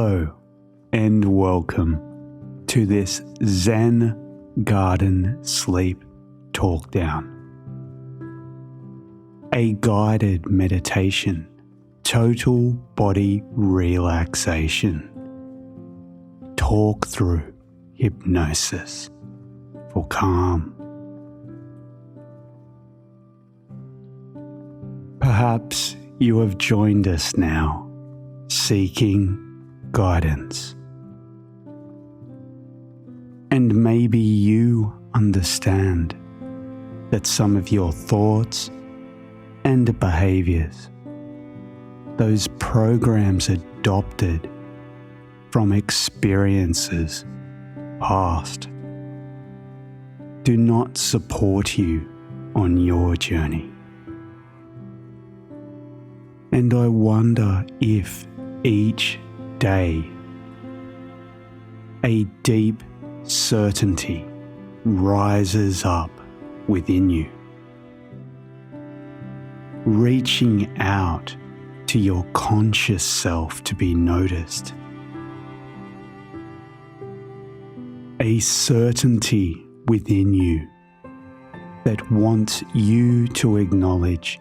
Hello and welcome to this Zen Garden Sleep-talk down. A guided meditation, total body relaxation. Talk through hypnosis for calm. Perhaps you have joined us now, seeking guidance. And maybe you understand that some of your thoughts and behaviors, those programs adopted from experiences past, do not support you on your journey. And I wonder if each day a deep certainty rises up within you, reaching out to your conscious self to be noticed. A certainty within you that wants you to acknowledge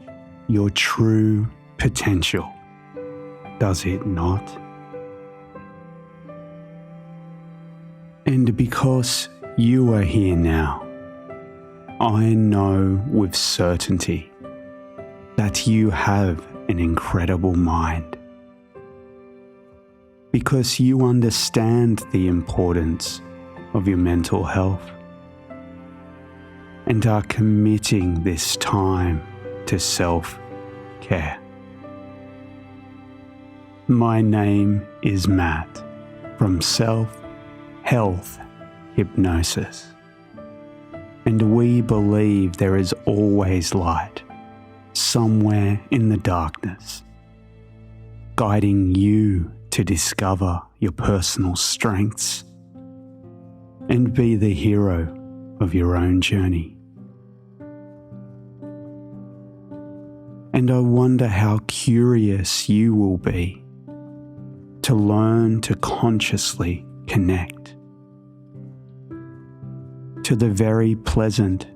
your true potential, does it not? And because you are here now, I know with certainty that you have an incredible mind. Because you understand the importance of your mental health and are committing this time to self-care. My name is Matt from Self-Health Hypnosis, and we believe there is always light somewhere in the darkness, guiding you to discover your personal strengths and be the hero of your own journey. And I wonder how curious you will be to learn to consciously connect to the very pleasant,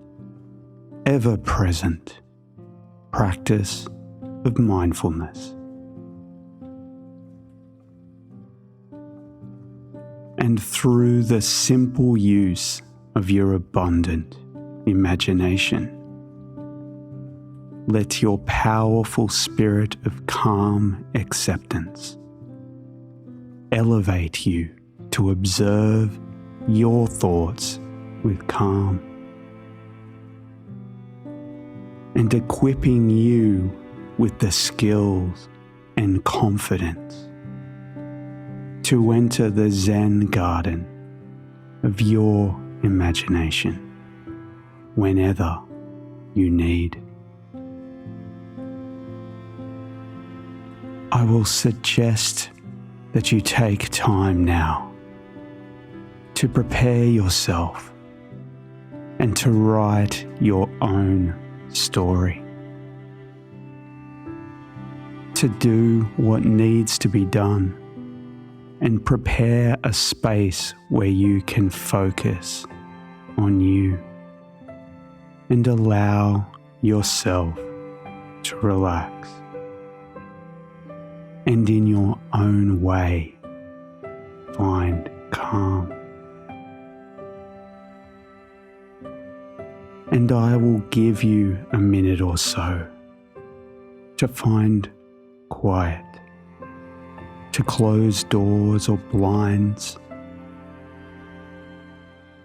ever-present practice of mindfulness. And through the simple use of your abundant imagination, let your powerful spirit of calm acceptance elevate you to observe your thoughts with calm, and equipping you with the skills and confidence to enter the Zen garden of your imagination whenever you need. I will suggest that you take time now to prepare yourself and to write your own story, to do what needs to be done and prepare a space where you can focus on you and allow yourself to relax. And in your own way, find calm. And I will give you a minute or so to find quiet, to close doors or blinds.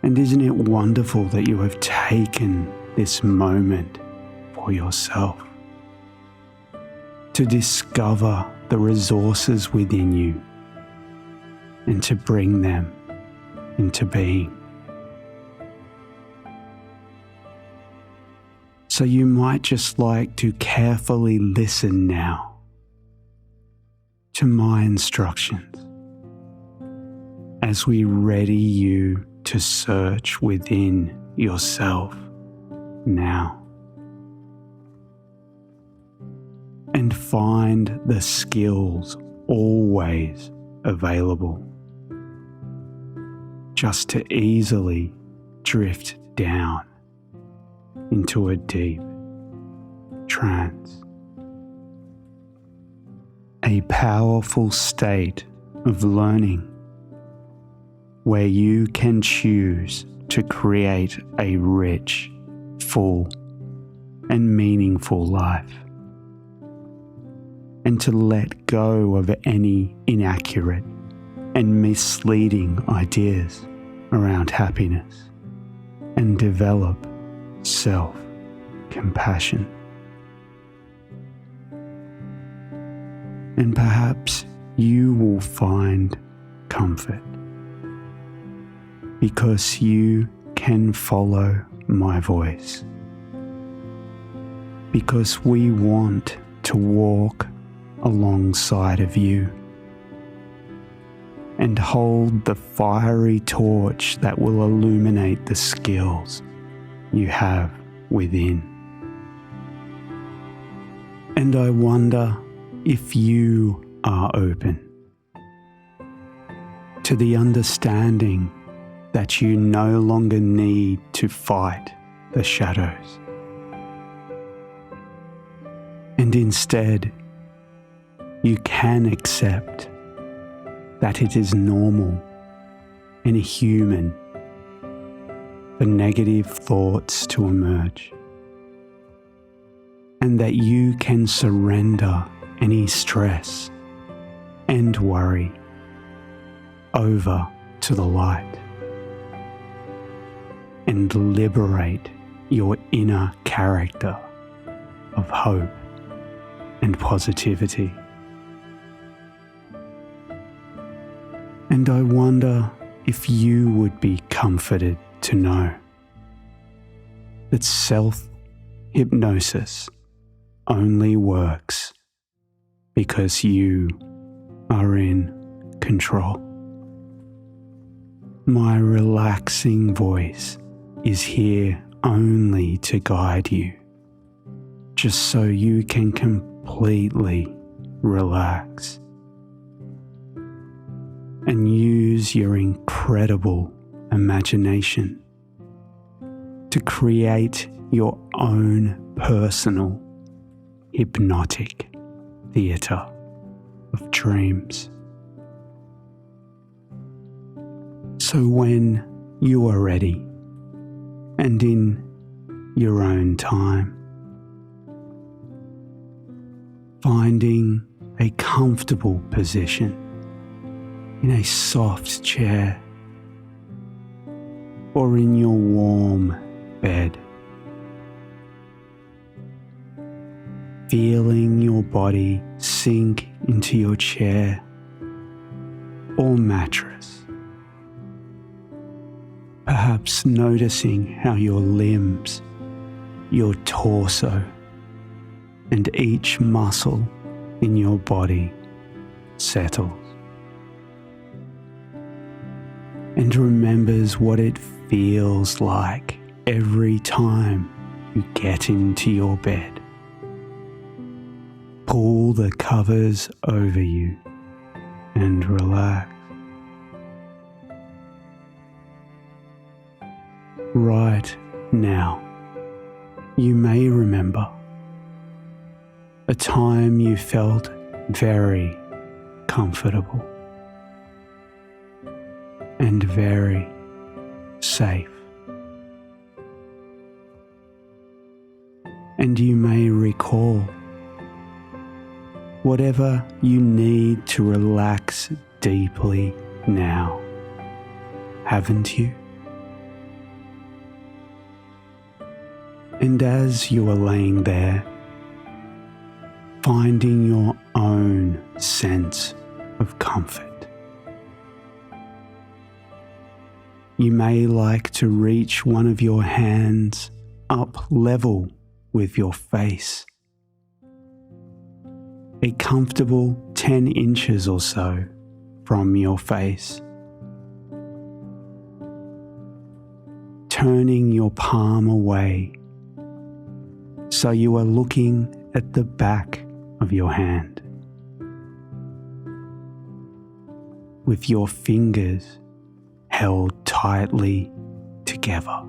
And isn't it wonderful that you have taken this moment for yourself to discover the resources within you and to bring them into being? So you might just like to carefully listen now to my instructions as we ready you to search within yourself now. And find the skills always available, just to easily drift down into a deep trance. A powerful state of learning where you can choose to create a rich, full, and meaningful life, and to let go of any inaccurate and misleading ideas around happiness and develop self-compassion. And perhaps you will find comfort because you can follow my voice, because we want to walk alongside of you and hold the fiery torch that will illuminate the skills you have within. And I wonder if you are open to the understanding that you no longer need to fight the shadows, and instead you can accept that it is normal and human for negative thoughts to emerge, and that you can surrender any stress and worry over to the light and liberate your inner character of hope and positivity. And I wonder if you would be comforted to know that self-hypnosis only works because you are in control. My relaxing voice is here only to guide you, just so you can completely relax and use your incredible imagination to create your own personal hypnotic theatre of dreams. So when you are ready and in your own time, finding a comfortable position in a soft chair or in your warm bed, feeling your body sink into your chair or mattress, perhaps noticing how your limbs, your torso, and each muscle in your body settles and remembers what it feels like every time you get into your bed. Pull the covers over you and relax. Right now, you may remember a time you felt very comfortable and very safe. And you may recall whatever you need to relax deeply now, haven't you? And as you are laying there, finding your own sense of comfort, you may like to reach one of your hands up level with your face, a comfortable 10 inches or so from your face, turning your palm away so you are looking at the back of your hand. with your fingers held tightly together.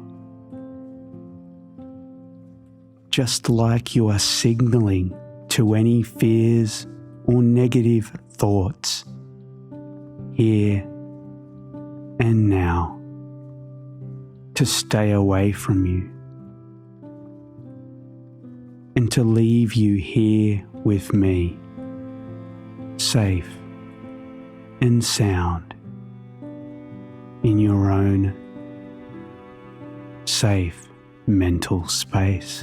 Just like you are signaling to any fears or negative thoughts here and now to stay away from you and to leave you here with me, safe and sound in your own safe mental space.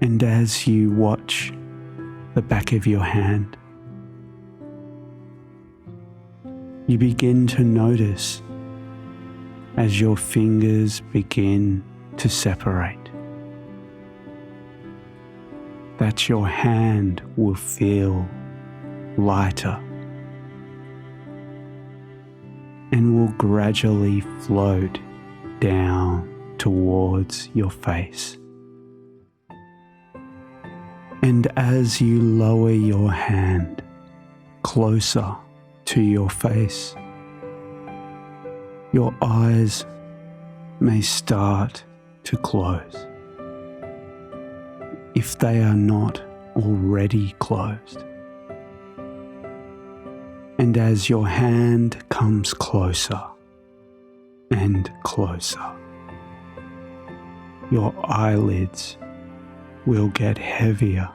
And as you watch the back of your hand, you begin to notice as your fingers begin to separate that your hand will feel lighter and will gradually float down towards your face. And as you lower your hand closer to your face, your eyes may start to close if they are not already closed. And as your hand comes closer and closer, your eyelids will get heavier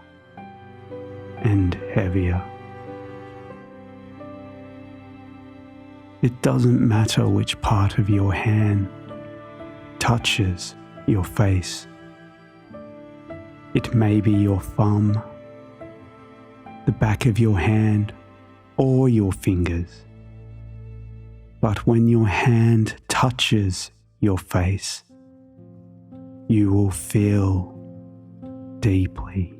and heavier. It doesn't matter which part of your hand touches your face. It may be your thumb, the back of your hand, or your fingers. But when your hand touches your face, you will feel deeply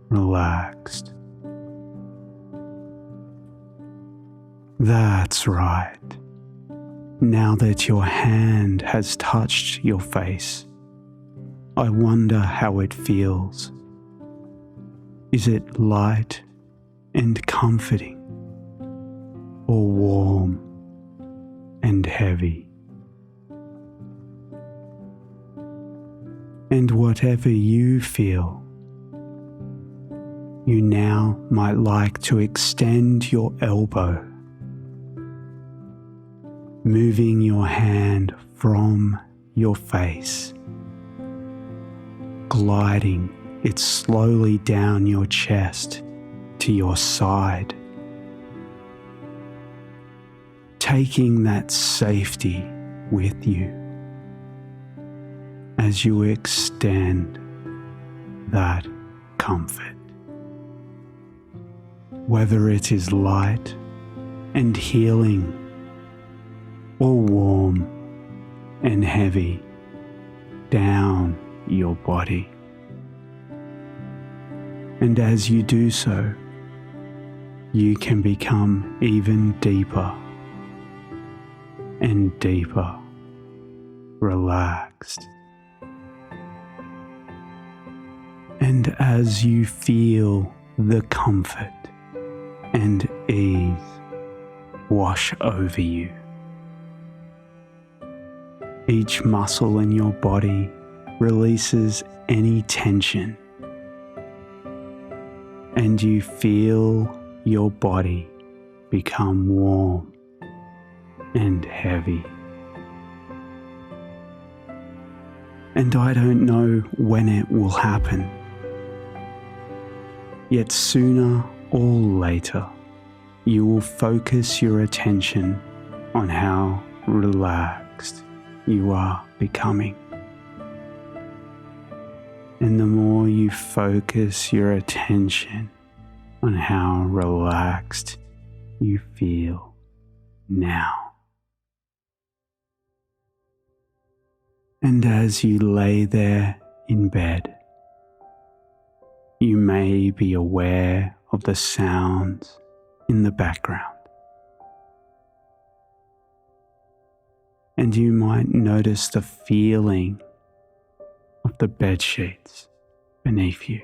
relaxed. That's right. Now that your hand has touched your face, I wonder how it feels. Is it light and comforting, or warm and heavy? And whatever you feel, you now might like to extend your elbow, moving your hand from your face, gliding it slowly down your chest to your side, taking that safety with you as you extend that comfort. Whether it is light and healing or warm and heavy down your body. And as you do so, you can become even deeper and deeper relaxed. And as you feel the comfort and ease wash over you, each muscle in your body releases any tension, and you feel your body become warm and heavy. And I don't know when it will happen, yet sooner or later you will focus your attention on how relaxed you are becoming. And the more you focus your attention on how relaxed you feel now, and as you lay there in bed, you may be aware of the sounds in the background. And you might notice the feeling of the bed sheets beneath you.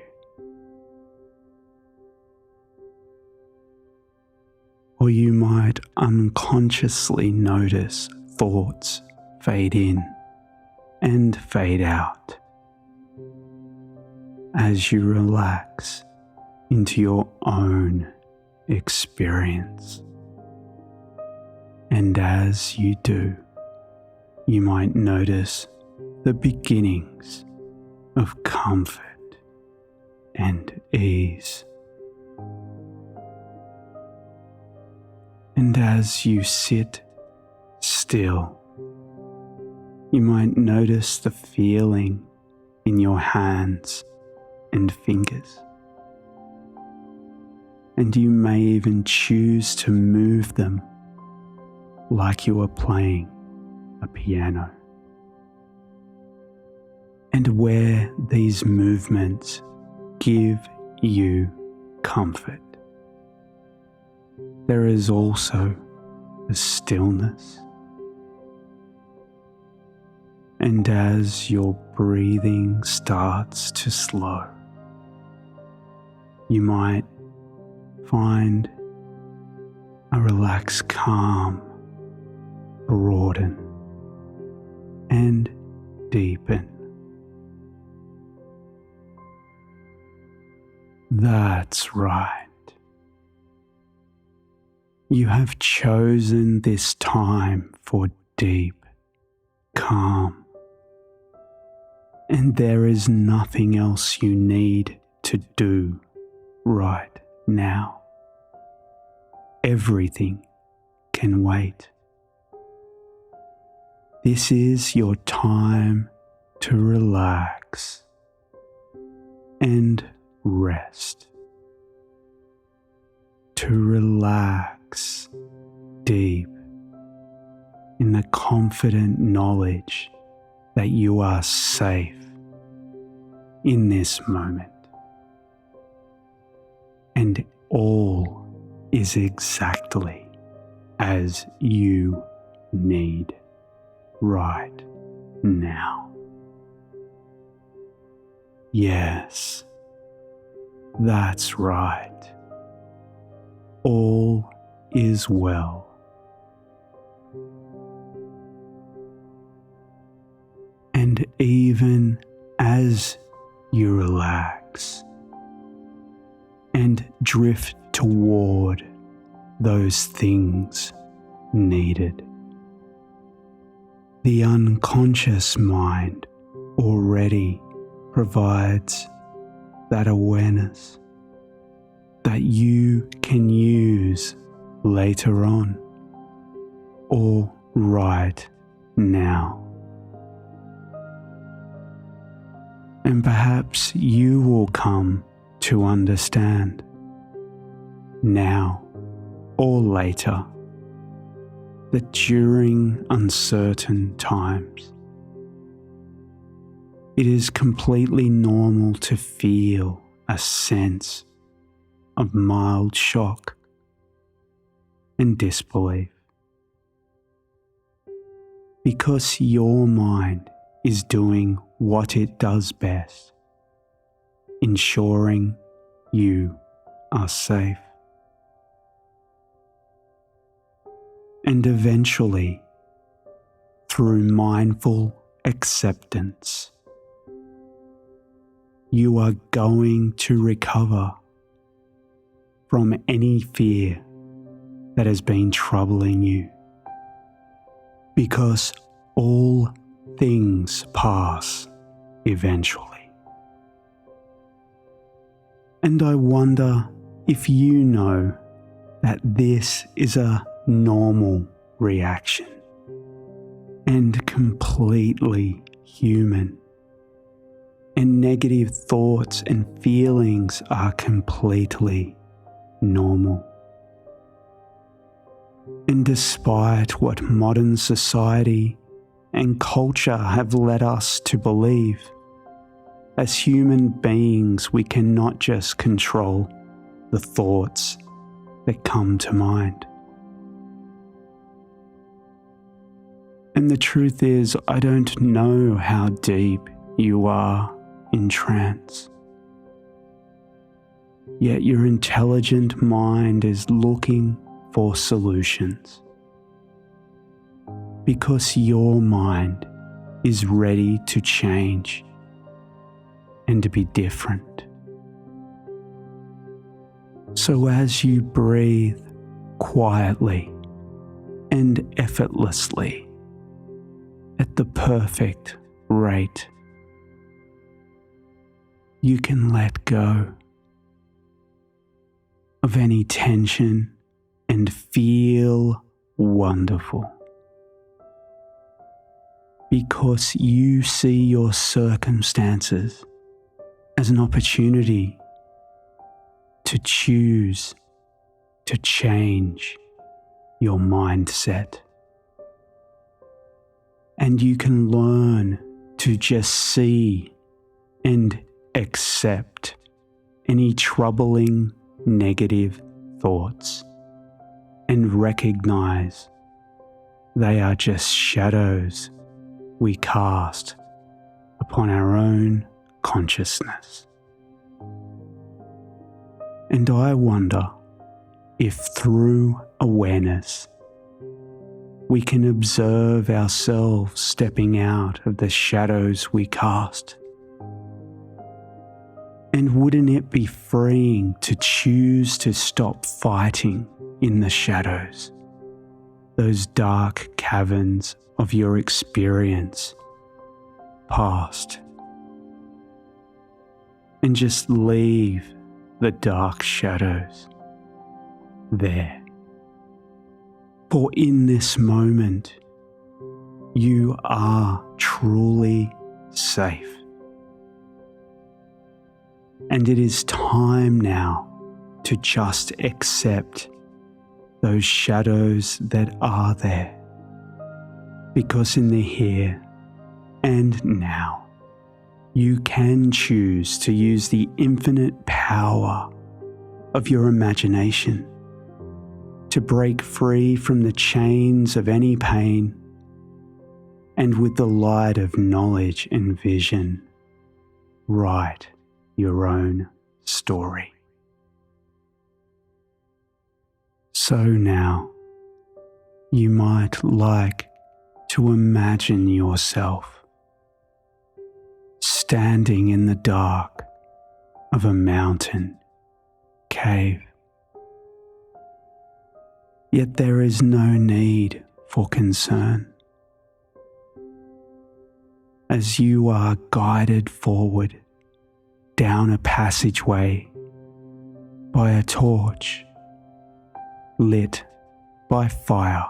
Or you might unconsciously notice thoughts fade in and fade out as you relax into your own experience. And as you do, you might notice the beginnings of comfort and ease. And as you sit still, you might notice the feeling in your hands and fingers. And you may even choose to move them like you are playing a piano. And where these movements give you comfort, there is also the stillness. And as your breathing starts to slow, you might find a relaxed calm broaden and deepen. That's right. You have chosen this time for deep calm, and there is nothing else you need to do right now. Everything can wait. This is your time to relax and rest. To relax deep in the confident knowledge that you are safe in this moment. And all is exactly as you need right now. Yes, that's right. All is well. And even as you relax and drift toward those things needed, the unconscious mind already provides that awareness that you can use later on or right now. And perhaps you will come to understand now or later that during uncertain times, it is completely normal to feel a sense of mild shock and disbelief, because your mind is doing what it does best, ensuring you are safe. And eventually, through mindful acceptance, you are going to recover from any fear that has been troubling you, because all things pass eventually. And I wonder if you know that this is a normal reaction and completely human, and negative thoughts and feelings are completely normal. And despite what modern society and culture have led us to believe, as human beings we cannot just control the thoughts that come to mind. And the truth is, I don't know how deep you are in trance. Yet your intelligent mind is looking for solutions, because your mind is ready to change and to be different. So as you breathe quietly and effortlessly at the perfect rate, you can let go of any tension and feel wonderful, because you see your circumstances as an opportunity to choose to change your mindset. And you can learn to just see and accept any troubling negative thoughts and recognize they are just shadows we cast upon our own consciousness. And I wonder if through awareness we can observe ourselves stepping out of the shadows we cast. And wouldn't it be freeing to choose to stop fighting in the shadows, those dark caverns of your experience past, and just leave the dark shadows there? For in this moment, you are truly safe. And it is time now to just accept those shadows that are there, because in the here and now, you can choose to use the infinite power of your imagination to break free from the chains of any pain, and with the light of knowledge and vision, write your own story. So now, you might like to imagine yourself standing in the dark of a mountain cave. Yet there is no need for concern, as you are guided forward down a passageway by a torch lit by fire.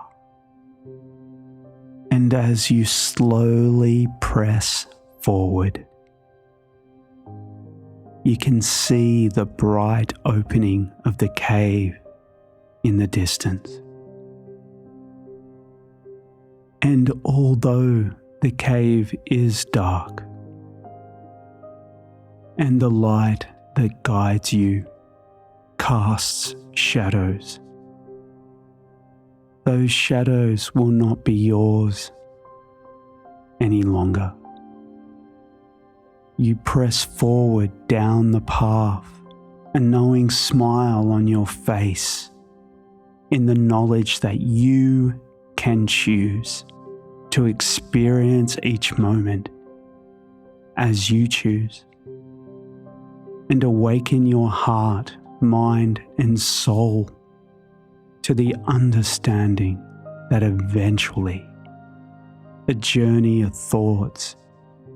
And as you slowly press forward, you can see the bright opening of the cave in the distance. And although the cave is dark, and the light that guides you casts shadows, those shadows will not be yours any longer. You press forward down the path, a knowing smile on your face, in the knowledge that you can choose to experience each moment as you choose, and awaken your heart, mind, and soul to the understanding that eventually a journey of thoughts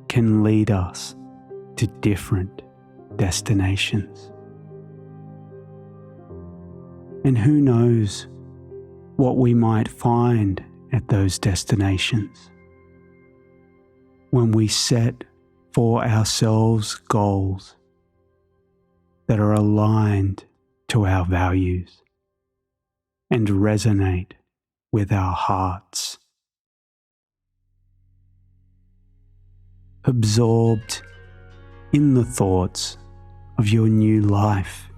can lead us to different destinations. And who knows what we might find at those destinations when we set for ourselves goals that are aligned to our values and resonate with our hearts. Absorbed in the thoughts of your new life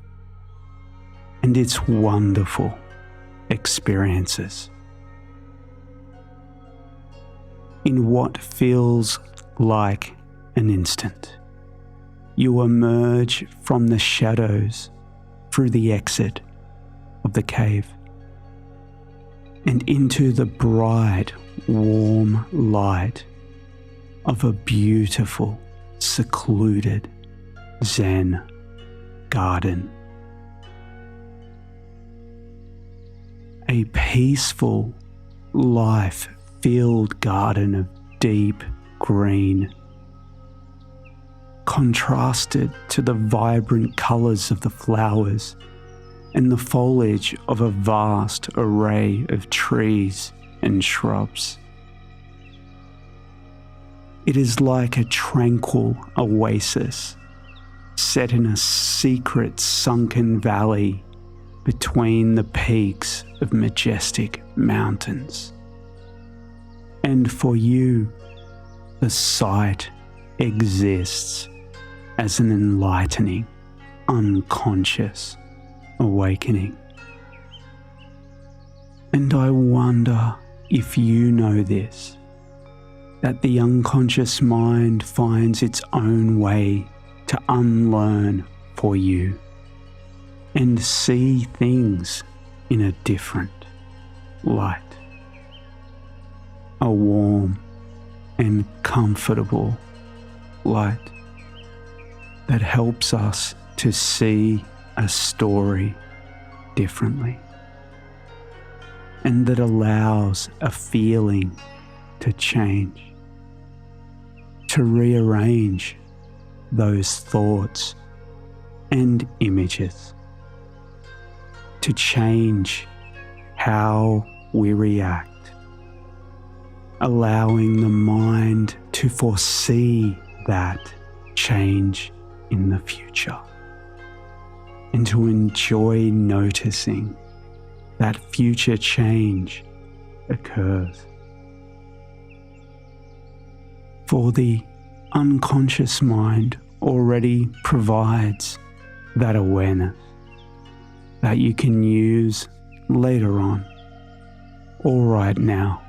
and its wonderful experiences. In what feels like an instant, you emerge from the shadows through the exit of the cave, and into the bright, warm light of a beautiful, secluded Zen garden. A peaceful, life-filled garden of deep green, contrasted to the vibrant colours of the flowers and the foliage of a vast array of trees and shrubs. It is like a tranquil oasis set in a secret sunken valley between the peaks of majestic mountains. And for you, the sight exists as an enlightening, unconscious awakening. And I wonder if you know this, that the unconscious mind finds its own way to unlearn for you and see things in a different light. A warm and comfortable light that helps us to see a story differently, and that allows a feeling to change, to rearrange those thoughts and images, to change how we react, allowing the mind to foresee that change in the future, and to enjoy noticing that future change occurs. For the unconscious mind already provides that awareness that you can use later on or right now.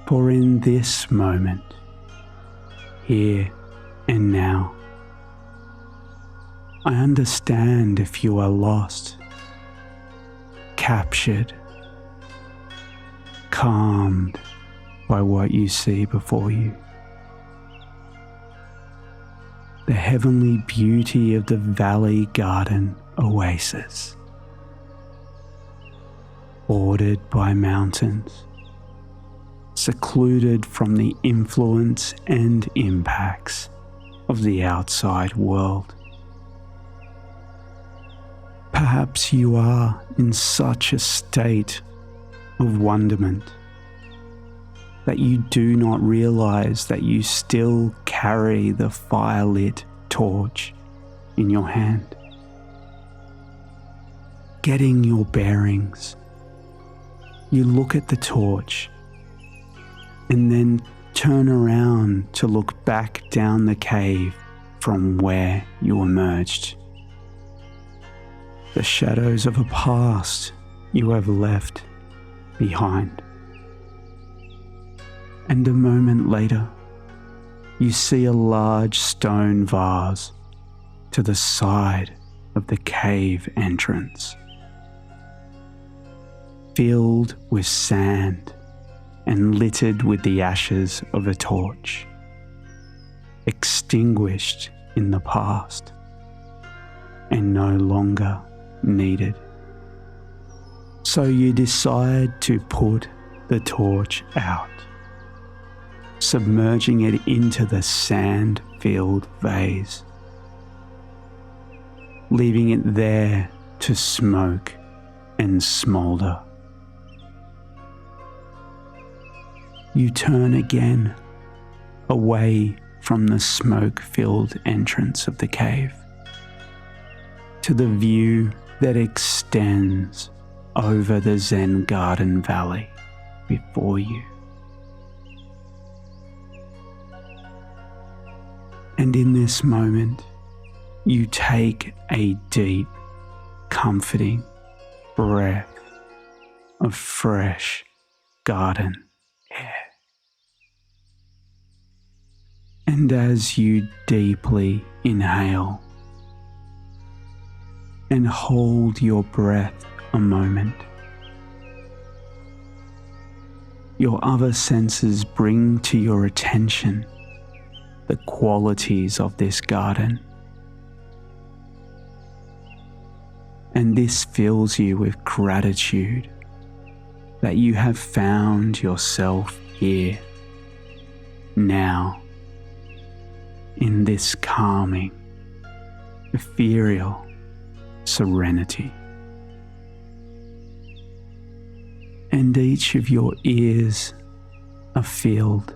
For in this moment, here and now, I understand if you are lost, captured, calmed by what you see before you. The heavenly beauty of the valley garden oasis, bordered by mountains, secluded from the influence and impacts of the outside world. Perhaps you are in such a state of wonderment that you do not realize that you still carry the fire-lit torch in your hand. Getting your bearings, you look at the torch and then turn around to look back down the cave from where you emerged. The shadows of a past you have left behind. And a moment later, you see a large stone vase to the side of the cave entrance, filled with sand and littered with the ashes of a torch, extinguished in the past and no longer needed. So you decide to put the torch out, submerging it into the sand-filled vase, leaving it there to smoke and smoulder. You turn again away from the smoke-filled entrance of the cave to the view that extends over the Zen Garden Valley before you. And in this moment, you take a deep, comforting breath of fresh garden air. And as you deeply inhale and hold your breath a moment, your other senses bring to your attention the qualities of this garden. And this fills you with gratitude that you have found yourself here, now, in this calming, ethereal serenity. And each of your ears are filled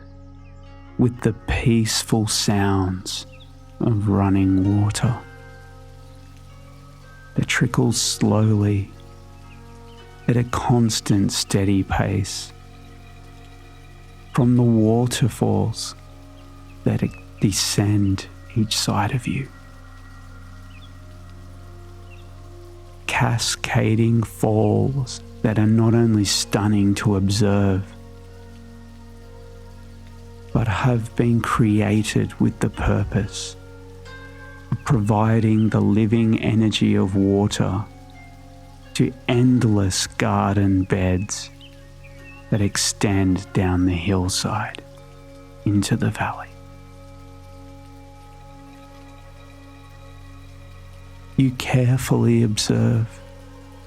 with the peaceful sounds of running water that trickles slowly at a constant steady pace from the waterfalls that descend each side of you. Cascading falls that are not only stunning to observe, but have been created with the purpose of providing the living energy of water to endless garden beds that extend down the hillside into the valley. You carefully observe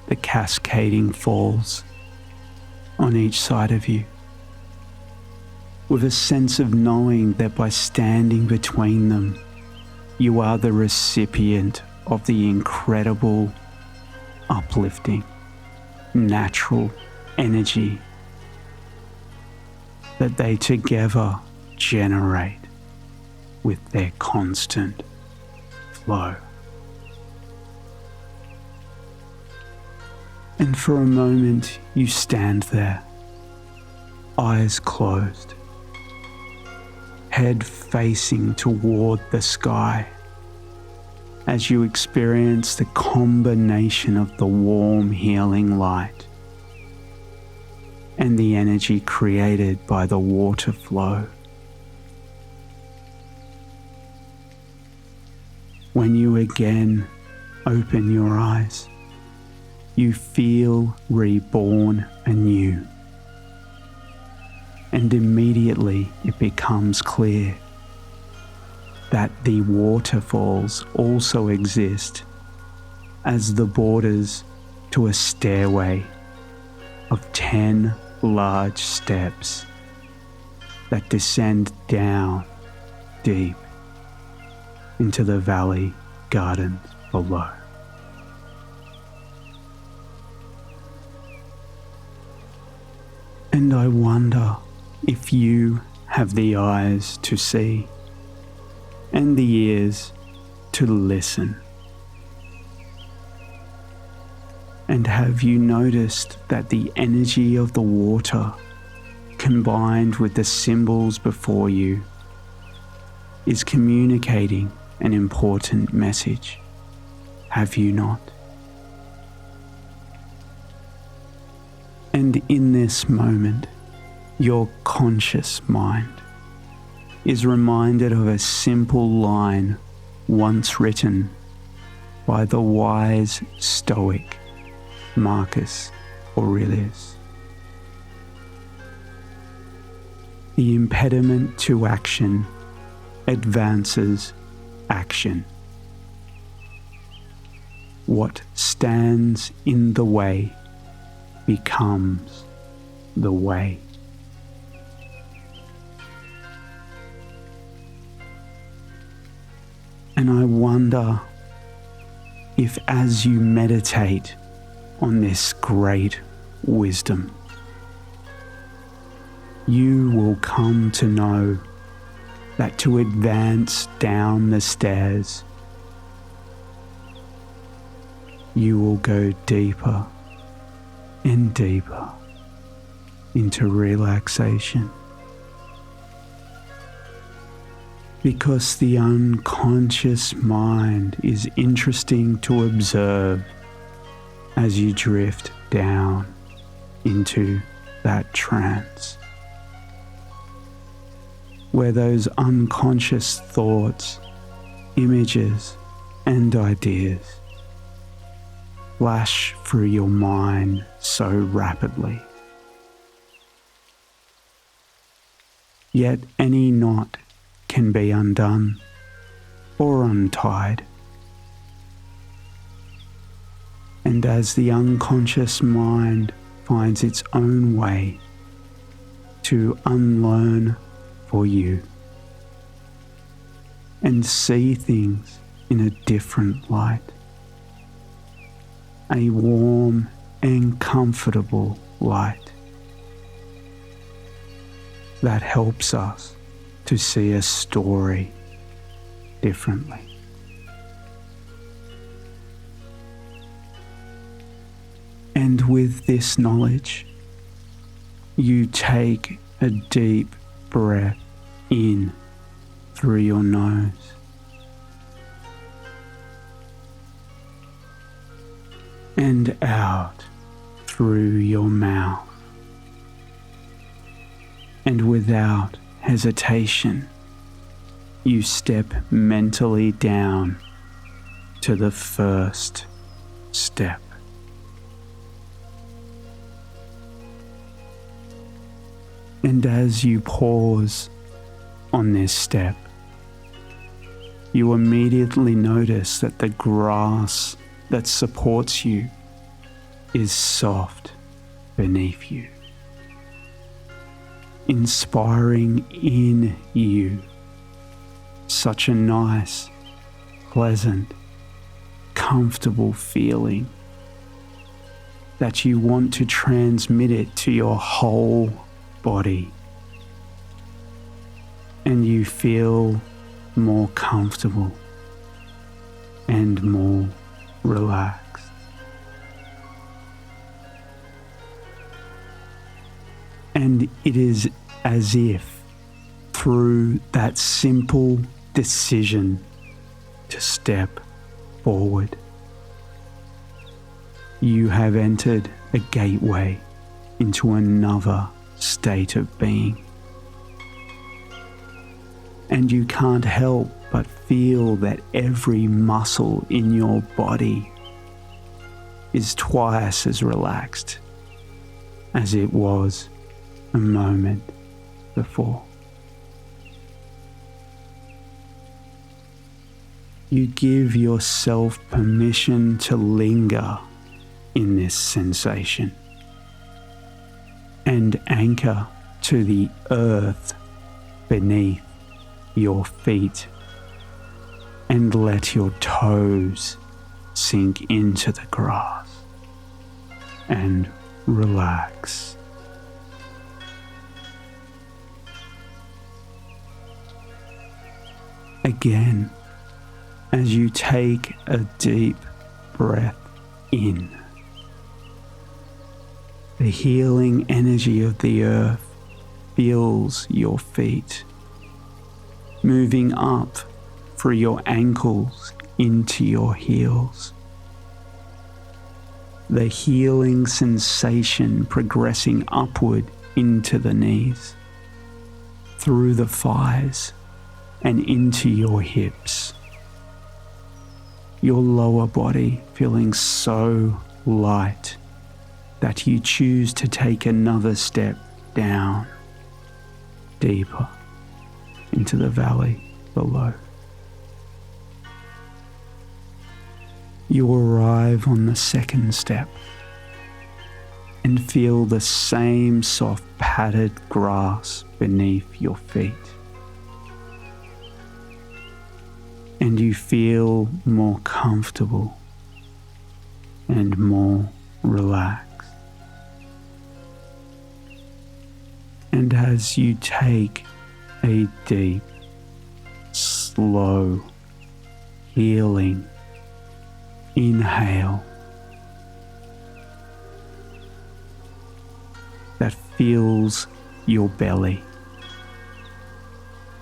the cascading falls on each side of you, with a sense of knowing that by standing between them, you are the recipient of the incredible, uplifting, natural energy that they together generate with their constant flow. And for a moment you stand there, eyes closed, head facing toward the sky, as you experience the combination of the warm healing light and the energy created by the water flow. When you again open your eyes, you feel reborn anew, and immediately it becomes clear that the waterfalls also exist as the borders to a stairway of 10 large steps that descend down deep into the valley gardens below. And I wonder if you have the eyes to see and the ears to listen. And have you noticed that the energy of the water, combined with the symbols before you, is communicating an important message? Have you not? And in this moment, your conscious mind is reminded of a simple line once written by the wise Stoic Marcus Aurelius. The impediment to action advances action. What stands in the way becomes the way. And I wonder if as you meditate on this great wisdom, you will come to know that to advance down the stairs, you will go deeper and deeper into relaxation. Because the unconscious mind is interesting to observe as you drift down into that trance, where those unconscious thoughts, images, and ideas flash through your mind so rapidly. yet any knot can be undone or untied. And as the unconscious mind finds its own way to unlearn for you and see things in a different light, a warm and comfortable light that helps us to see a story differently. And with this knowledge, you take a deep breath in through your nose and out through your mouth. And without hesitation, you step mentally down to the first step. And as you pause on this step, you immediately notice that the grass that supports you is soft beneath you, inspiring in you such a nice, pleasant, comfortable feeling that you want to transmit it to your whole body, and you feel more comfortable and more relaxed. And it is as if through that simple decision to step forward, you have entered a gateway into another state of being. And you can't help but feel that every muscle in your body is twice as relaxed as it was a moment before. You give yourself permission to linger in this sensation and anchor to the earth beneath your feet, and let your toes sink into the grass and relax. Again, as you take a deep breath in, the healing energy of the earth fills your feet, moving up through your ankles into your heels. The healing sensation progressing upward into the knees, through the thighs and into your hips. Your lower body feeling so light that you choose to take another step down, deeper into the valley below. You arrive on the second step and feel the same soft padded grass beneath your feet. And you feel more comfortable and more relaxed. And as you take a deep, slow, healing inhale that fills your belly,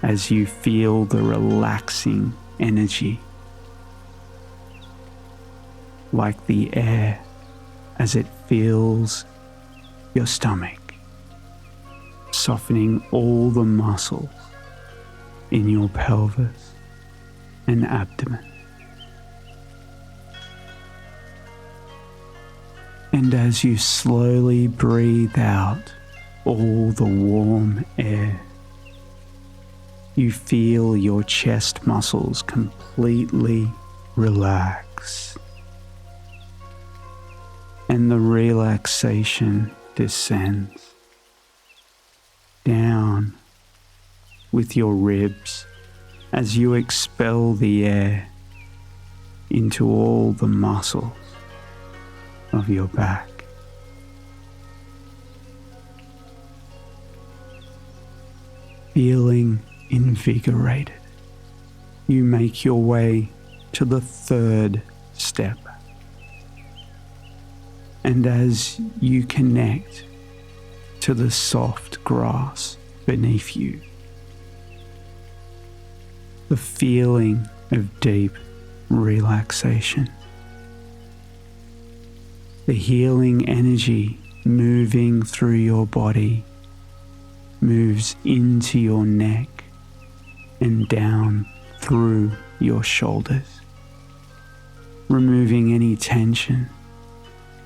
as you feel the relaxing energy, like the air as it fills your stomach, softening all the muscles in your pelvis and abdomen. And as you slowly breathe out all the warm air You feel your chest muscles completely relax, and the relaxation descends down with your ribs as you expel the air into all the muscles of your back. Feeling invigorated, you make your way to the third step. And as you connect to the soft grass beneath you, the feeling of deep relaxation, the healing energy moving through your body moves into your neck and down through your shoulders, removing any tension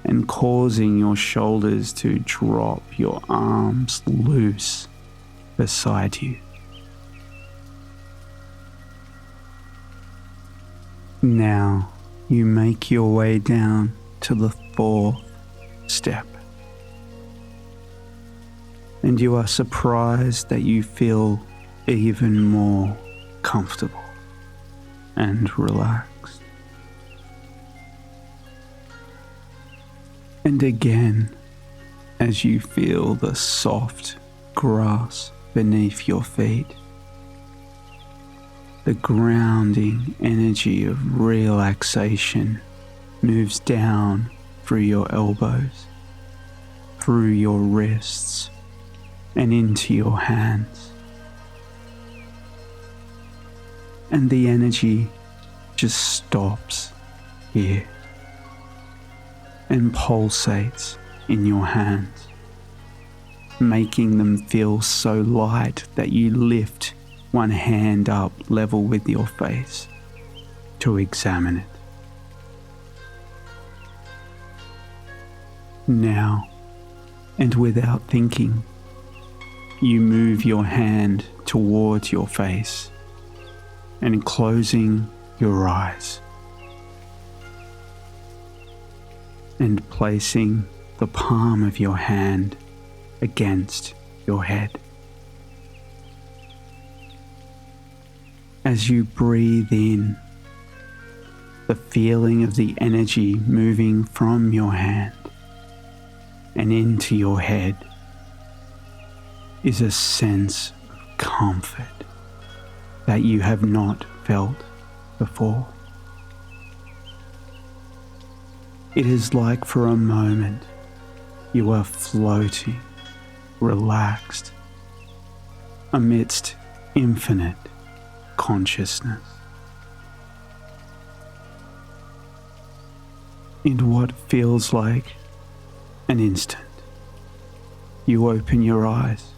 and causing your shoulders to drop, your arms loose beside you. Now you make your way down to the fourth step, and you are surprised that you feel even more comfortable and relaxed. And again, as you feel the soft grass beneath your feet, the grounding energy of relaxation moves down through your elbows, through your wrists, and into your hands. And the energy just stops here and pulsates in your hands, making them feel so light that you lift one hand up level with your face to examine it. Now, and without thinking, you move your hand towards your face and closing your eyes and placing the palm of your hand against your head. As you breathe in, the feeling of the energy moving from your hand and into your head is a sense of comfort that you have not felt before. It is like for a moment you are floating, relaxed, amidst infinite consciousness. In what feels like an instant, you open your eyes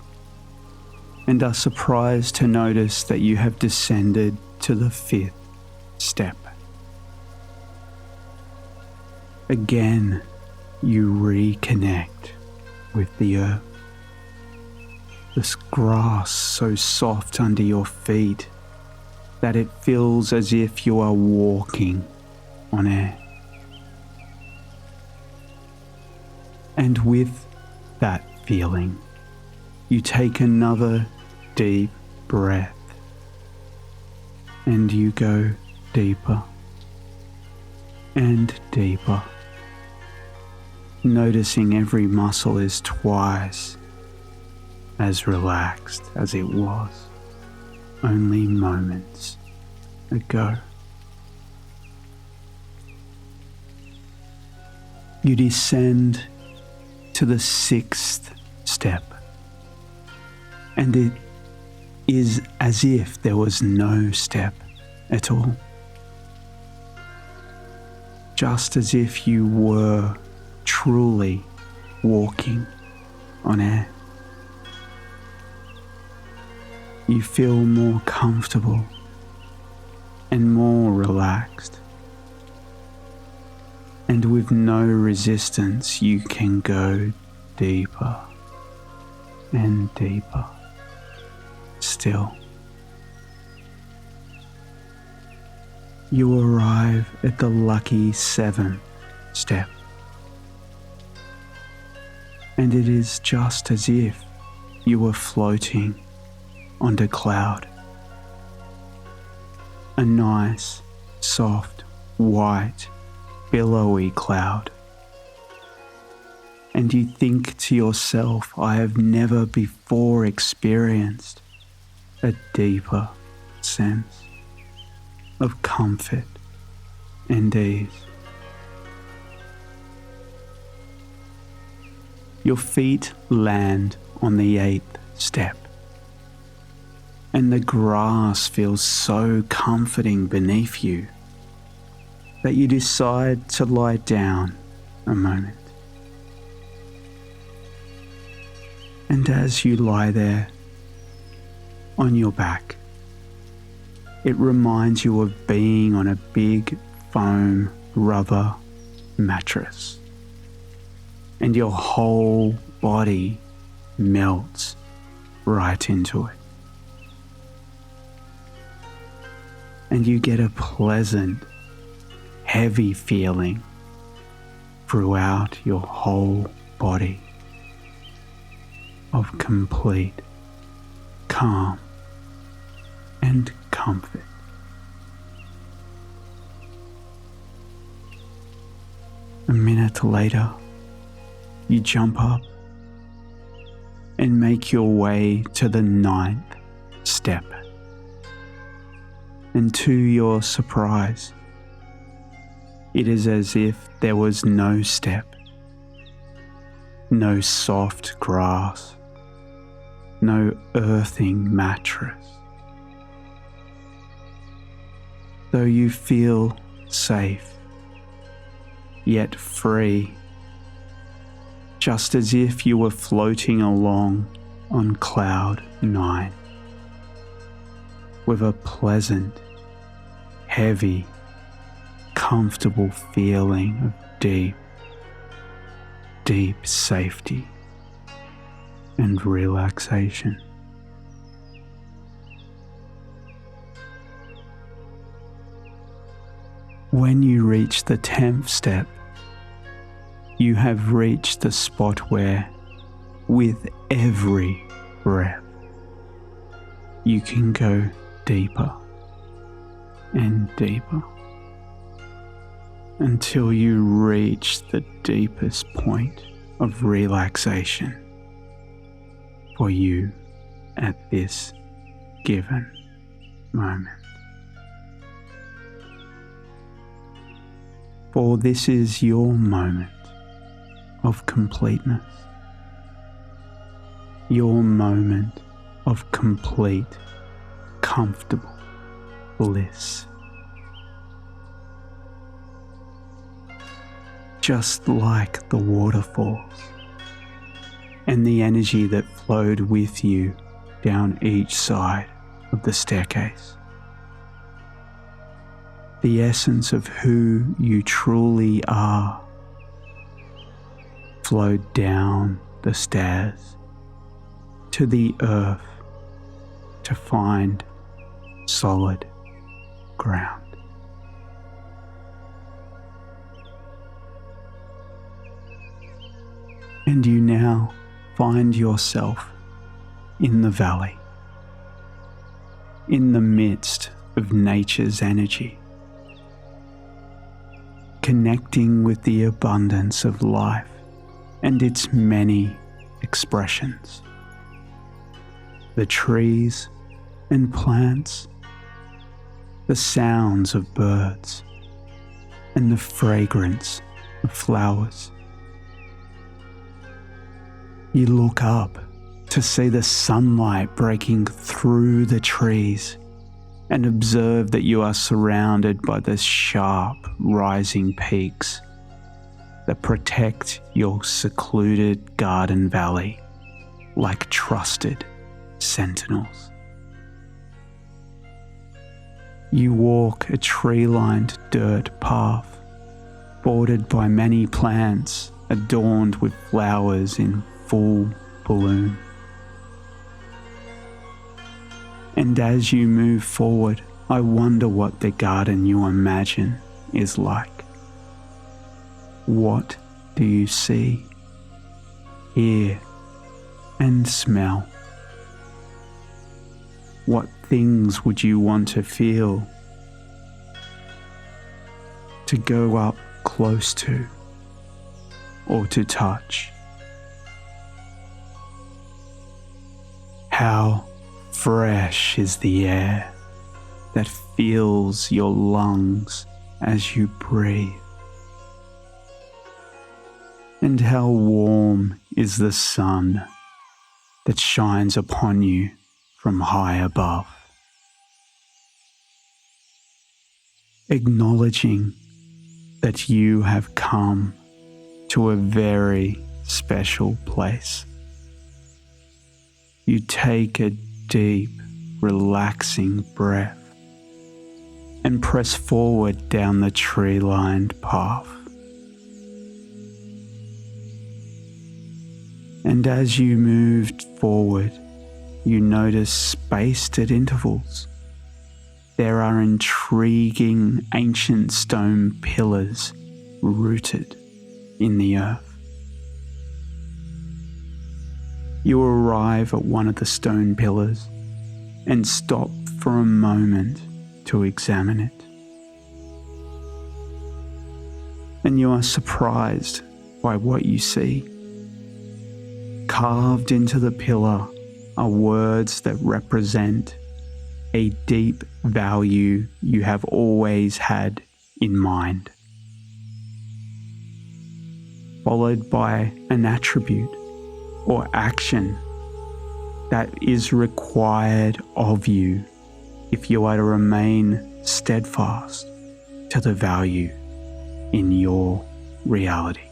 and are surprised to notice that you have descended to the fifth step. Again, you reconnect with the earth. This grass so soft under your feet that it feels as if you are walking on air. And with that feeling, you take another deep breath and you go deeper and deeper, noticing every muscle is twice as relaxed as it was only moments ago. You descend to the sixth step, and it is as if there was no step at all, just as if you were truly walking on air. You feel more comfortable and more relaxed, and with no resistance you can go deeper and deeper still. you arrive at the lucky 7th step. And it is just as if you were floating on a cloud. A nice, soft, white, billowy cloud. And you think to yourself, I have never before experienced a deeper sense of comfort and ease. Your feet land on the 8th step, and the grass feels so comforting beneath you that you decide to lie down a moment. And as you lie there on your back, it reminds you of being on a big foam rubber mattress, and your whole body melts right into it. And you get a pleasant, heavy feeling throughout your whole body of complete calm and comfort. A minute later, you jump up and make your way to the 9th step. And to your surprise, it is as if there was no step, no soft grass, no earthing mattress. Though you feel safe, yet free, just as if you were floating along on cloud 9, with a pleasant, heavy, comfortable feeling of deep, deep safety and relaxation. When you reach the 10th step, you have reached the spot where, with every breath, you can go deeper and deeper until you reach the deepest point of relaxation for you at this given moment. For this is your moment of completeness, your moment of complete, comfortable bliss. Just like the waterfalls and the energy that flowed with you down each side of the staircase. The essence of who you truly are flowed down the stairs to the earth to find solid ground. And you now find yourself in the valley, in the midst of nature's energy, connecting with the abundance of life and its many expressions. The trees and plants, the sounds of birds, and the fragrance of flowers. You look up to see the sunlight breaking through the trees and observe that you are surrounded by the sharp rising peaks that protect your secluded garden valley like trusted sentinels. You walk a tree-lined dirt path bordered by many plants adorned with flowers in full bloom. And as you move forward, I wonder what the garden you imagine is like. What do you see, hear, and smell? What things would you want to feel, to go up close to, or to touch? How fresh is the air that fills your lungs as you breathe? And how warm is the sun that shines upon you from high above? Acknowledging that you have come to a very special place. You take a deep, relaxing breath and press forward down the tree-lined path. And as you moved forward, you notice spaced at intervals, there are intriguing ancient stone pillars rooted in the earth. You arrive at one of the stone pillars and stop for a moment to examine it. And you are surprised by what you see. Carved into the pillar are words that represent a deep value you have always had in mind, followed by an attribute or action that is required of you if you are to remain steadfast to the value in your reality.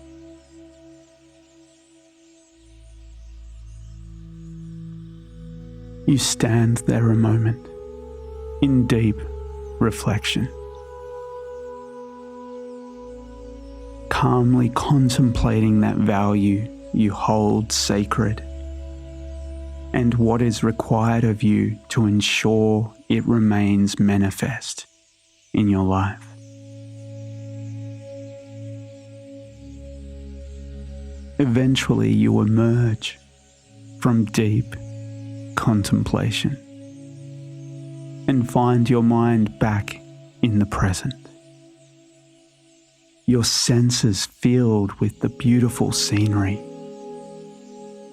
You stand there a moment in deep reflection, calmly contemplating that value you hold sacred and what is required of you to ensure it remains manifest in your life. Eventually you emerge from deep contemplation and find your mind back in the present. Your senses filled with the beautiful scenery,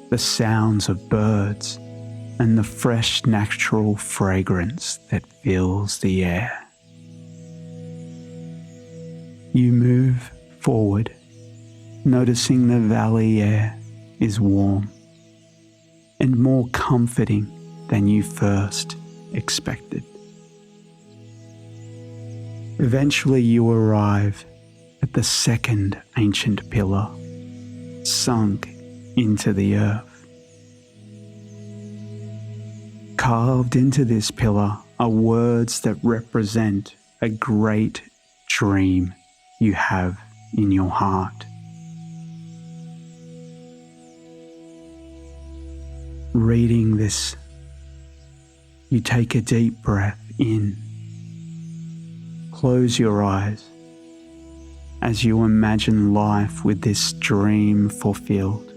the sounds of birds, and the fresh natural fragrance that fills the air. You move forward, noticing the valley air is warm and more comforting than you first expected. Eventually you arrive at the second ancient pillar, sunk into the earth. Carved into this pillar are words that represent a great dream you have in your heart. Reading this, you take a deep breath in. Close your eyes as you imagine life with this dream fulfilled.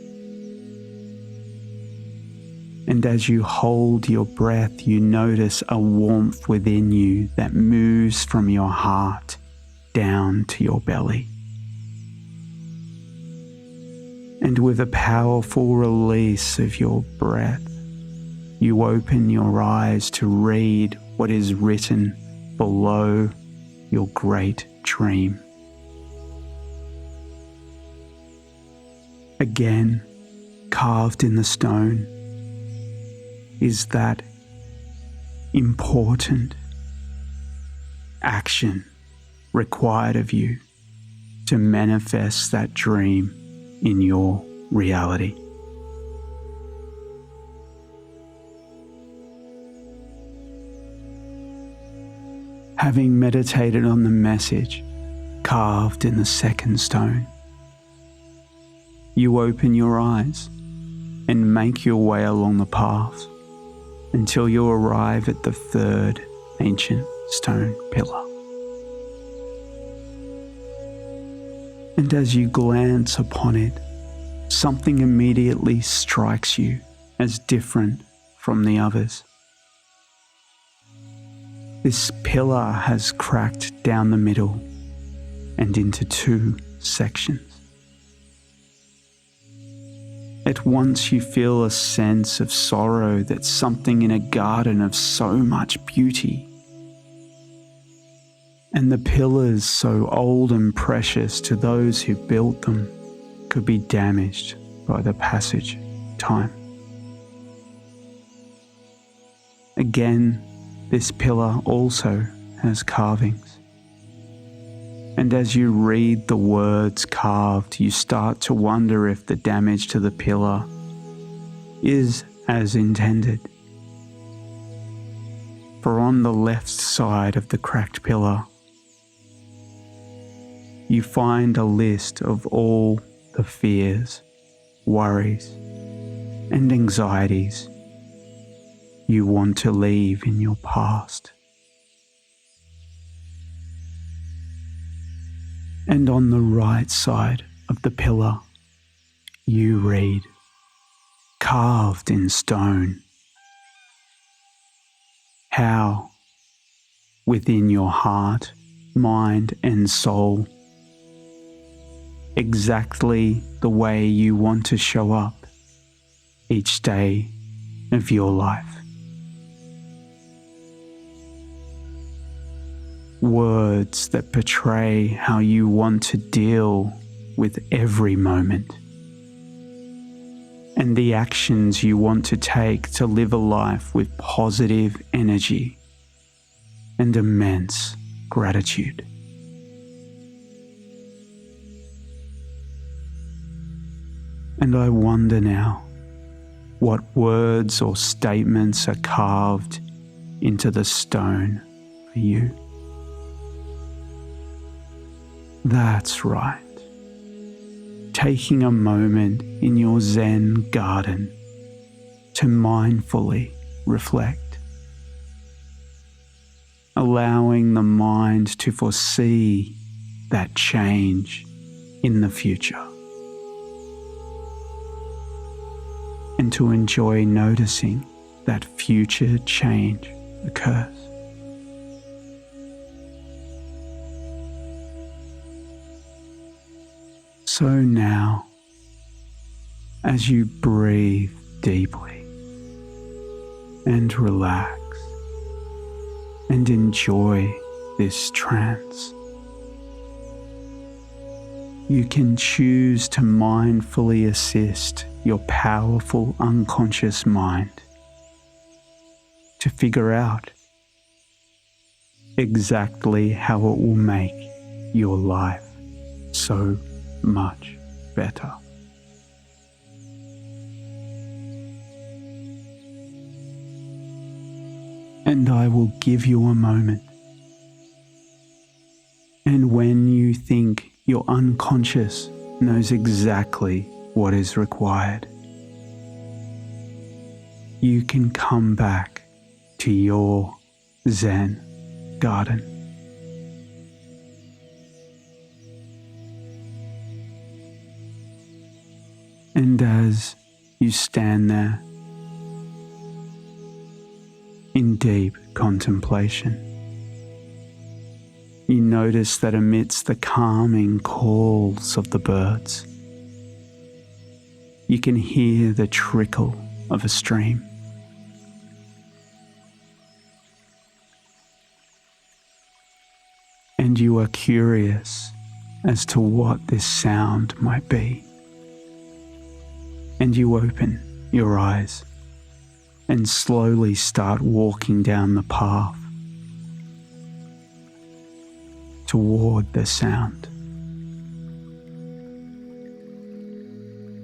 And as you hold your breath, you notice a warmth within you that moves from your heart down to your belly. And with a powerful release of your breath, you open your eyes to read what is written below your great dream. Again, carved in the stone, is that important action required of you to manifest that dream in your reality. Having meditated on the message carved in the second stone, you open your eyes and make your way along the path until you arrive at the third ancient stone pillar. And as you glance upon it, something immediately strikes you as different from the others. This pillar has cracked down the middle and into two sections. At once you feel a sense of sorrow that something in a garden of so much beauty, and the pillars so old and precious to those who built them, could be damaged by the passage of time. Again, this pillar also has carvings, and as you read the words carved, you start to wonder if the damage to the pillar is as intended. For on the left side of the cracked pillar, you find a list of all the fears, worries, and anxieties you want to leave in your past. And on the right side of the pillar, you read, carved in stone, how within your heart, mind, and soul, exactly the way you want to show up each day of your life. Words that portray how you want to deal with every moment, and the actions you want to take to live a life with positive energy and immense gratitude. And I wonder now what words or statements are carved into the stone for you. That's right. Taking a moment in your Zen garden to mindfully reflect, allowing the mind to foresee that change in the future, and to enjoy noticing that future change occurs. So now, as you breathe deeply and relax and enjoy this trance, you can choose to mindfully assist your powerful unconscious mind to figure out exactly how it will make your life so much better. And I will give you a moment, and when you think your unconscious knows exactly what is required, you can come back to your Zen garden. And as you stand there in deep contemplation, you notice that amidst the calming calls of the birds, you can hear the trickle of a stream. And you are curious as to what this sound might be. And you open your eyes and slowly start walking down the path toward the sound.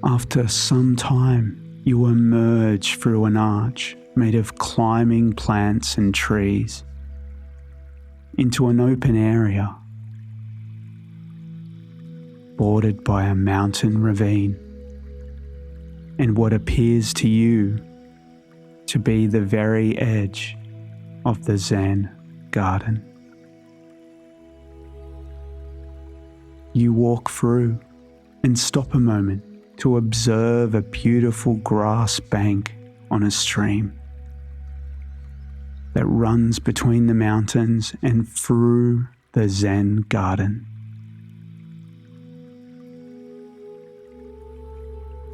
After some time, you emerge through an arch made of climbing plants and trees into an open area bordered by a mountain ravine and what appears to you to be the very edge of the Zen garden. You walk through and stop a moment to observe a beautiful grass bank on a stream that runs between the mountains and through the Zen garden.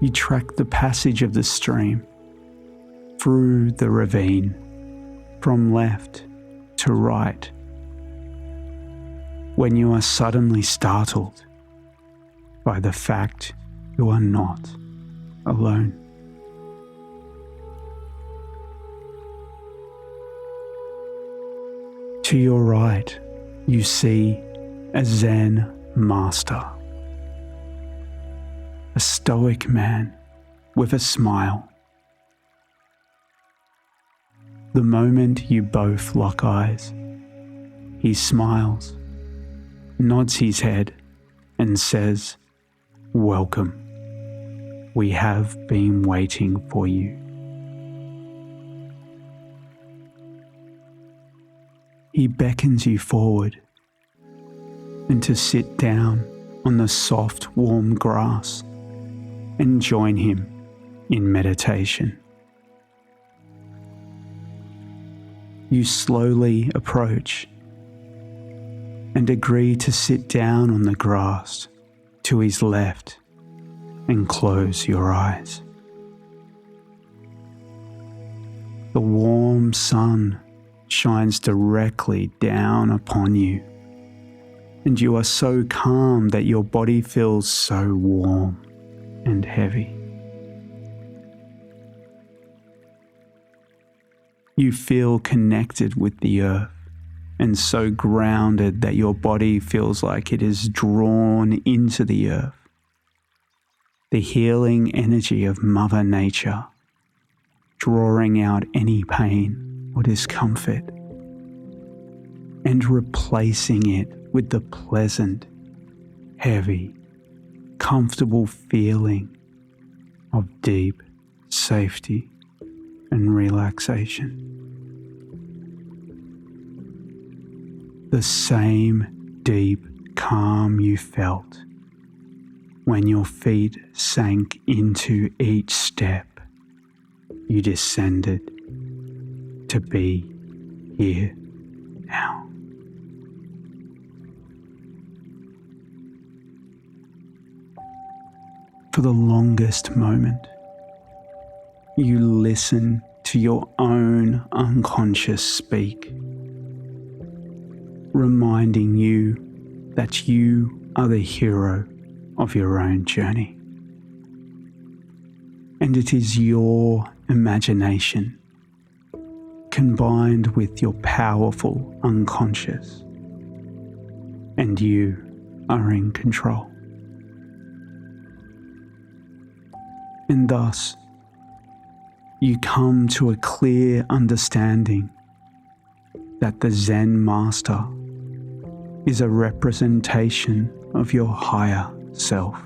You track the passage of the stream through the ravine from left to right when you are suddenly startled by the fact you are not alone. To your right, you see a Zen master, a stoic man with a smile. The moment you both lock eyes, he smiles, nods his head, and says, "Welcome. We have been waiting for you." He beckons you forward and to sit down on the soft, warm grass and join him in meditation. You slowly approach and agree to sit down on the grass to his left and close your eyes. The warm sun shines directly down upon you, and you are so calm that your body feels so warm and heavy. You feel connected with the earth and so grounded that your body feels like it is drawn into the earth. The healing energy of Mother Nature, drawing out any pain or discomfort and replacing it with the pleasant, heavy, comfortable feeling of deep safety and relaxation. The same deep calm you felt when your feet sank into each step you descended to be here now. For the longest moment, you listen to your own unconscious speak, reminding you that you are the hero of your own journey. And it is your imagination combined with your powerful unconscious, and you are in control. And thus, you come to a clear understanding that the Zen Master is a representation of your higher self,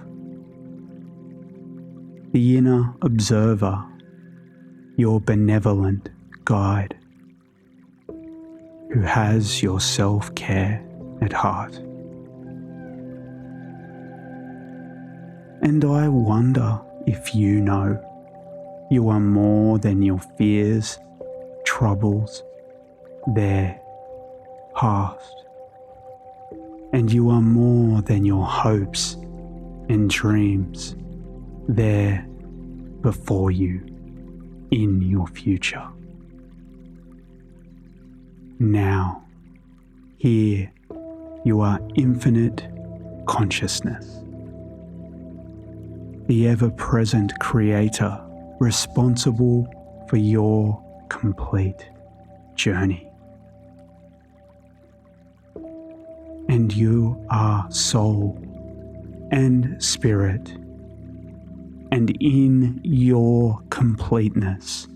the inner observer, your benevolent guide, who has your self-care at heart. And I wonder if you know you are more than your fears, troubles, their past, and you are more than your hopes and dreams there before you in your future. Now, here, you are infinite consciousness, the ever-present creator responsible for your complete journey. And you are soul and spirit, and in your completeness,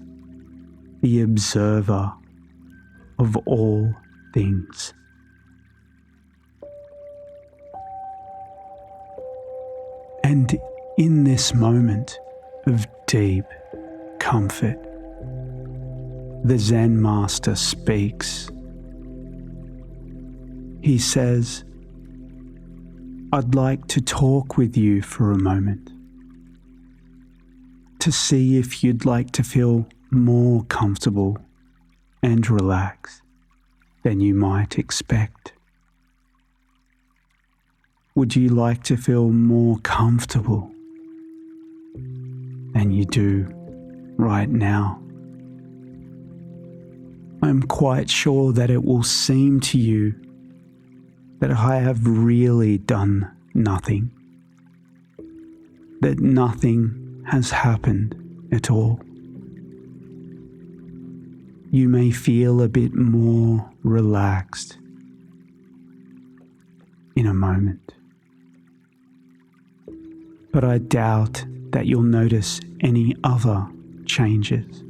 the observer of all things. And in this moment of deep comfort, the Zen Master speaks He says, "I'd like to talk with you for a moment, to see if you'd like to feel more comfortable and relaxed than you might expect. Would you like to feel more comfortable than you do right now? I'm quite sure that it will seem to you that I have really done nothing, that nothing has happened at all. You may feel a bit more relaxed in a moment, but I doubt that you'll notice any other changes.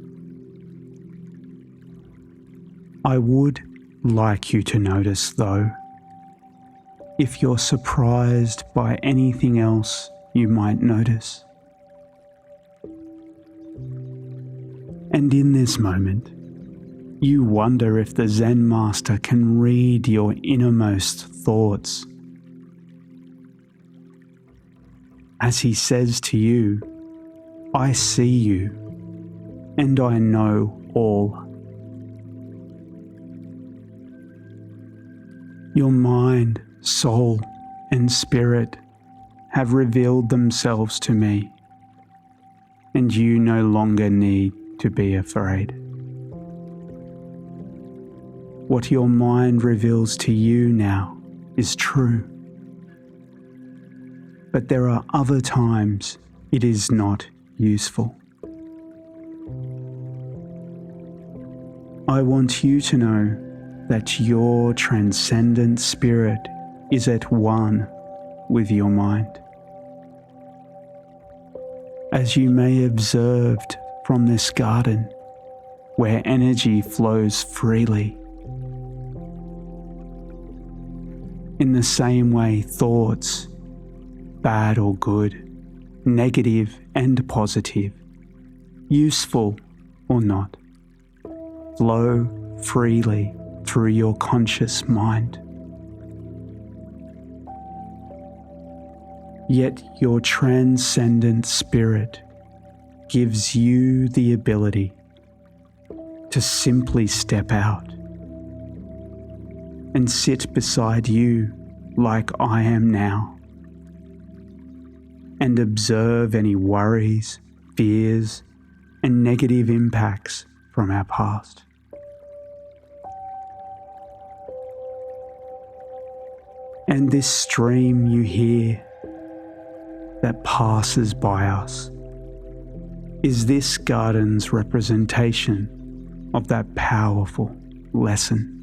I would like you to notice, though, if you're surprised by anything else you might notice. And in this moment, you wonder if the Zen master can read your innermost thoughts. As he says to you, "I see you, and I know all." Your mind, soul, and spirit have revealed themselves to me, and you no longer need to be afraid. What your mind reveals to you now is true, but there are other times it is not useful. I want you to know that your transcendent spirit is at one with your mind. As you may have observed from this garden, where energy flows freely, in the same way thoughts, bad or good, negative and positive, useful or not, flow freely through your conscious mind. Yet your transcendent spirit gives you the ability to simply step out and sit beside you like I am now, and observe any worries, fears, and negative impacts from our past. And this stream you hear that passes by us is this garden's representation of that powerful lesson.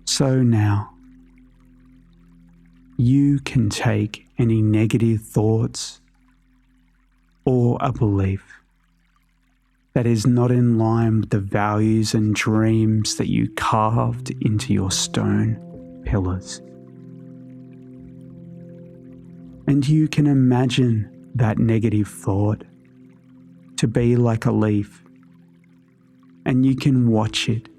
So now, you can take any negative thoughts or a belief that is not in line with the values and dreams that you carved into your stone pillars. And you can imagine that negative thought to be like a leaf, and you can watch it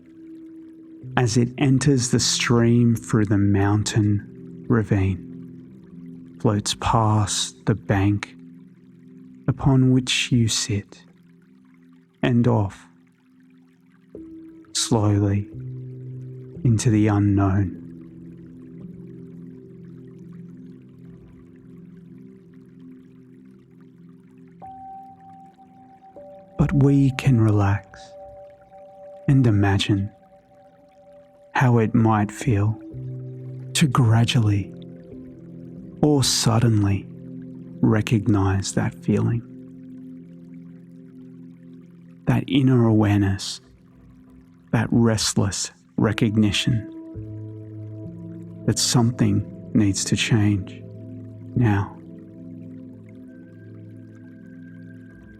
as it enters the stream through the mountain ravine, floats past the bank upon which you sit, and off, slowly, into the unknown. But we can relax and imagine how it might feel to gradually or suddenly recognize that feeling, that inner awareness, that restless recognition that something needs to change now.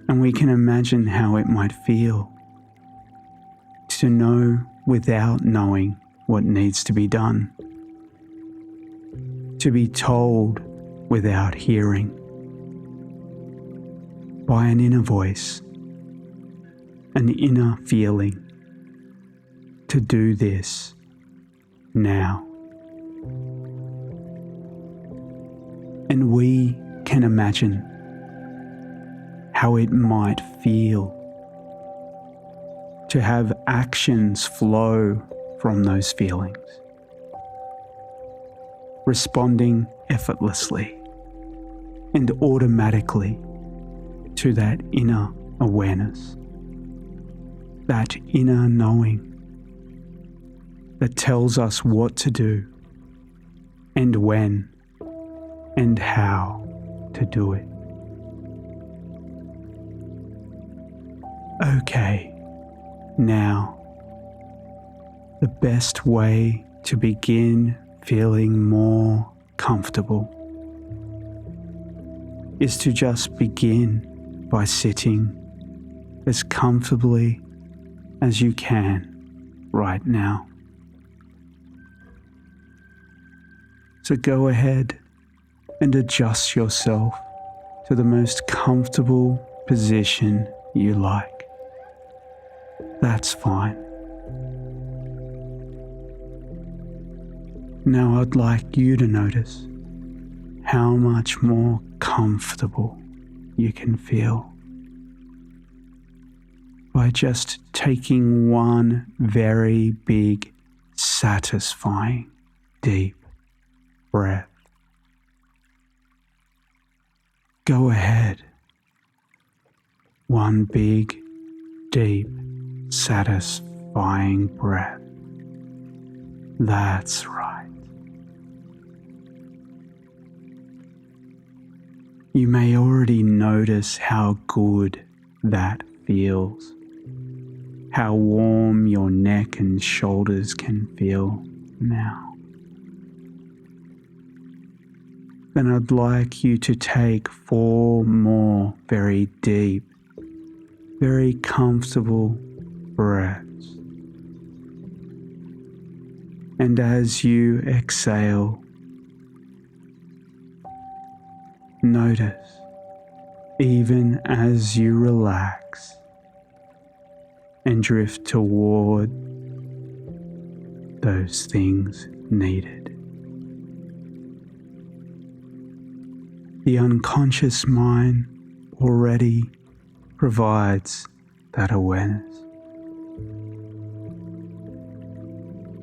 And we can imagine how it might feel to know without knowing what needs to be done, to be told without hearing, by an inner voice, an inner feeling, to do this now. And we can imagine how it might feel to have actions flow from those feelings, responding effortlessly and automatically to that inner awareness, that inner knowing that tells us what to do and when and how to do it. Okay, now the best way to begin feeling more comfortable is to just begin by sitting as comfortably as you can right now. So go ahead and adjust yourself to the most comfortable position you like. That's fine. Now I'd like you to notice how much more comfortable you can feel by just taking one very big, satisfying, deep breath. Go ahead. One big, deep, satisfying breath. That's right. You may already notice how good that feels, how warm your neck and shoulders can feel now. Then I'd like you to take 4 more very deep, very comfortable breaths. And as you exhale, notice, even as you relax and drift toward those things needed. The unconscious mind already provides that awareness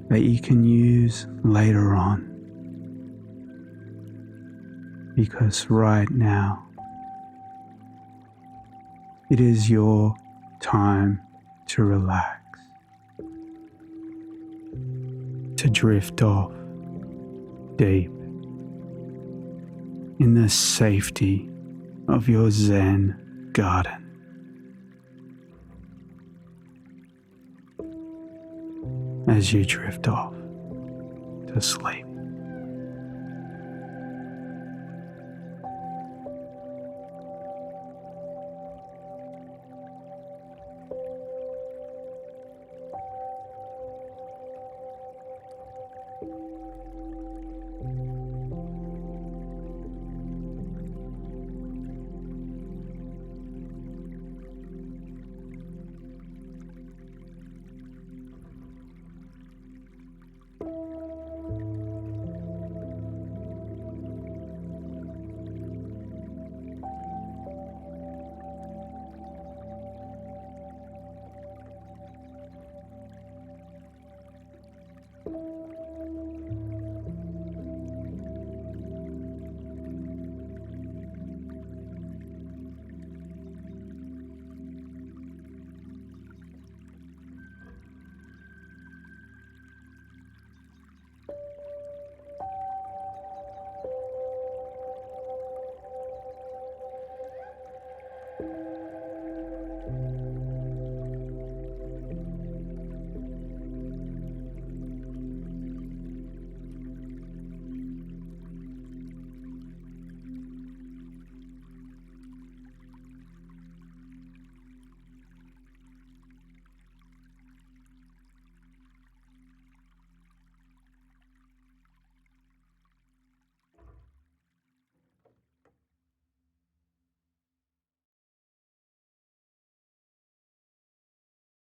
that you can use later on, because right now it is your time to relax, to drift off deep in the safety of your Zen garden. As you drift off to sleep.